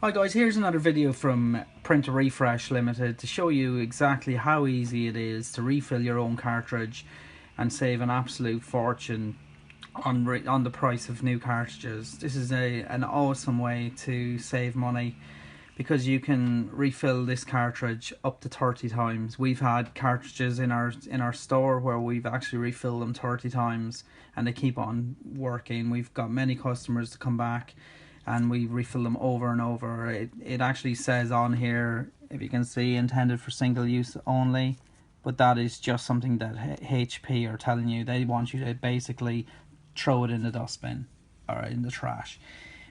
Hi guys, here's another video from Printer Refresh Limited to show you exactly how easy it is to refill your own cartridge and save an absolute fortune on the price of new cartridges. This is an awesome way to save money because you can refill this cartridge up to 30 times. We've had cartridges in our store where we've actually refilled them 30 times and they keep on working. We've got many customers to come back and we refill them over and over. It actually says on here, if you can see, intended for single use only, but that is just something that HP are telling you. They want you to basically throw it in the dustbin or in the trash.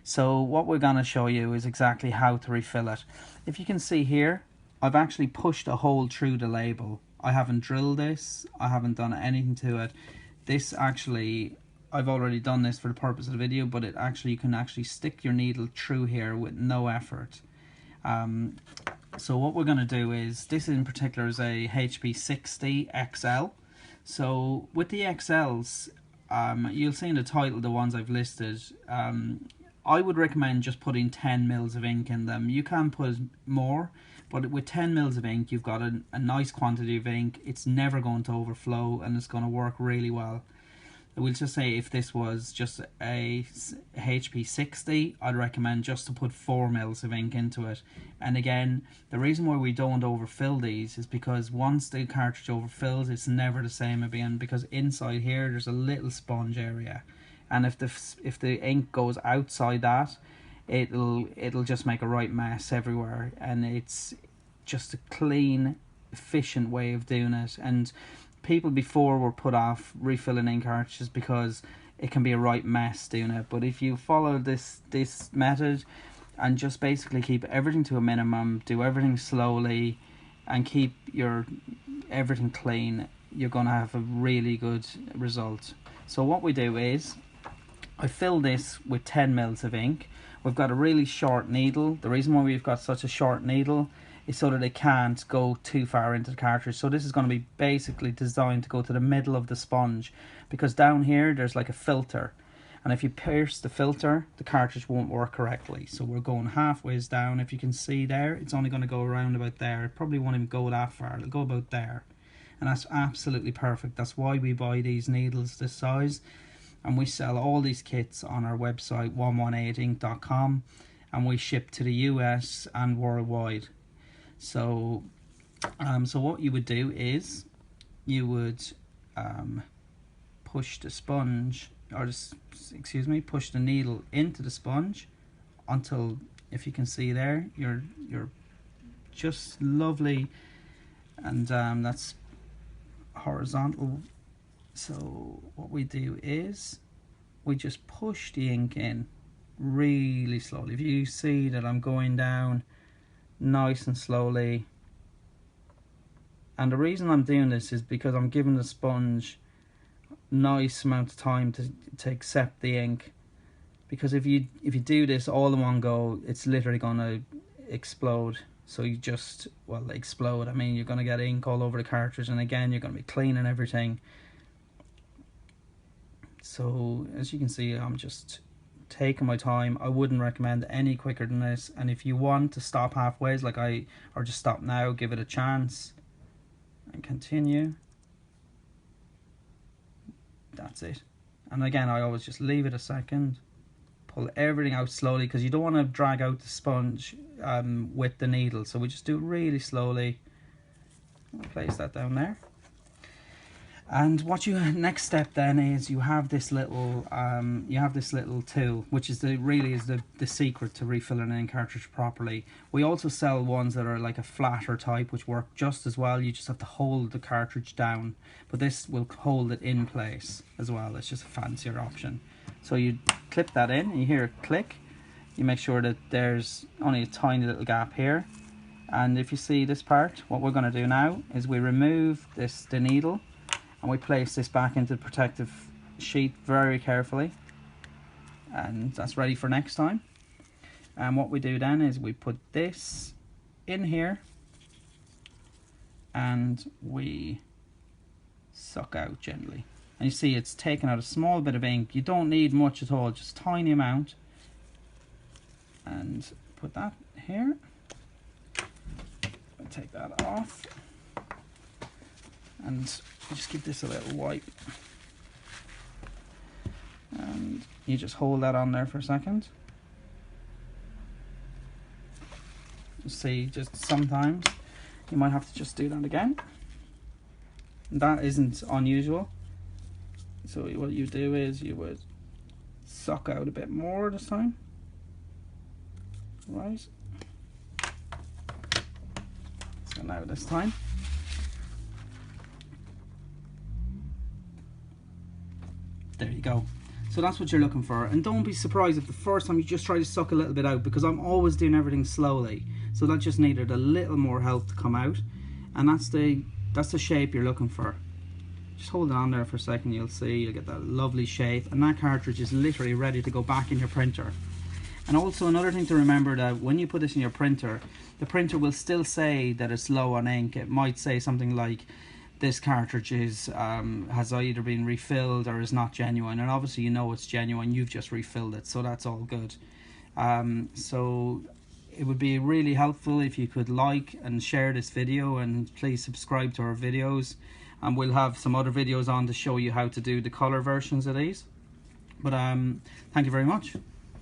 So what we're going to show you is exactly how to refill it. If you can see here, I've actually pushed a hole through the label. I haven't drilled this, I haven't done anything to it. This actually, I've already done this for the purpose of the video, but it actually, you can actually stick your needle through here with no effort. So what we're going to do is, this in particular is a HP307 XL. So with the XLs, you'll see in the title the ones I've listed. I would recommend just putting 10 mils of ink in them. You can put more, but with 10 mils of ink, you've got a nice quantity of ink. It's never going to overflow and it's going to work really well. We'll just say if this was just a HP307, I'd recommend just to put 4 mils of ink into it. And again, the reason why we don't overfill these is because once the cartridge overfills, it's never the same again, because inside here there's a little sponge area, and if the ink goes outside that, it'll just make a right mess everywhere. And it's just a clean, efficient way of doing it. And people before were put off refilling ink cartridges because it can be a right mess doing it. But if you follow this method and just basically keep everything to a minimum, do everything slowly, and keep your everything clean, you're going to have a really good result. So what we do is, I fill this with 10 mils of ink. We've got a really short needle. The reason why we've got such a short needle is so that it can't go too far into the cartridge. So this is going to be basically designed to go to the middle of the sponge, because down here there's like a filter, and if you pierce the filter, the cartridge won't work correctly. So we're going halfway down. If you can see there, it's only going to go around about there. It probably won't even go that far. It'll go about there, and that's absolutely perfect. That's why we buy these needles this size, and we sell all these kits on our website 118ink.com, and we ship to the US and worldwide. So what you would do is you would push the sponge, or push the needle into the sponge until, if you can see there, you're just lovely, and that's horizontal. So what we do is we just push the ink in really slowly. If you see that I'm going down nice and slowly, and the reason I'm doing this is because I'm giving the sponge nice amount of time to accept the ink, because if you do this all in one go, it's literally gonna explode. So you just, well, explode, I mean, you're gonna get ink all over the cartridge, and again, you're gonna be cleaning everything. So as you can see, I'm just taking my time. I wouldn't recommend any quicker than this, and if you want to stop halfway or just stop now, give it a chance and continue. That's it. And again, I always just leave it a second, pull everything out slowly, because you don't want to drag out the sponge with the needle. So we just do it really slowly. I'll place that down there. And what you next step then is you have this little tool, which is the secret to refilling an ink cartridge properly. We also sell ones that are like a flatter type, which work just as well. You just have to hold the cartridge down, but this will hold it in place as well. It's just a fancier option. So you clip that in, and you hear a click. You make sure that there's only a tiny little gap here, and if you see this part, what we're going to do now is we remove the needle, and we place this back into the protective sheet very carefully, and that's ready for next time. And what we do then is we put this in here and we suck out gently, and you see it's taken out a small bit of ink. You don't need much at all, just a tiny amount, and put that here. I'll take that off, and just give this a little wipe, and you just hold that on there for a second. See, just sometimes you might have to just do that again. That isn't unusual. So what you do is you would suck out a bit more this time, right? So now this time, there you go. So that's what you're looking for, and don't be surprised if the first time you just try to suck a little bit out, because I'm always doing everything slowly. So that just needed a little more help to come out, and that's the shape you're looking for. Just hold it on there for a second, you'll see, you'll get that lovely shape, and that cartridge is literally ready to go back in your printer. And also another thing to remember, that when you put this in your printer, the printer will still say that it's low on ink. It might say something like, this cartridge has either been refilled or is not genuine, and obviously you know it's genuine, you've just refilled it, so that's all good. So it would be really helpful if you could like and share this video, and please subscribe to our videos, and we'll have some other videos on to show you how to do the color versions of these. But thank you very much.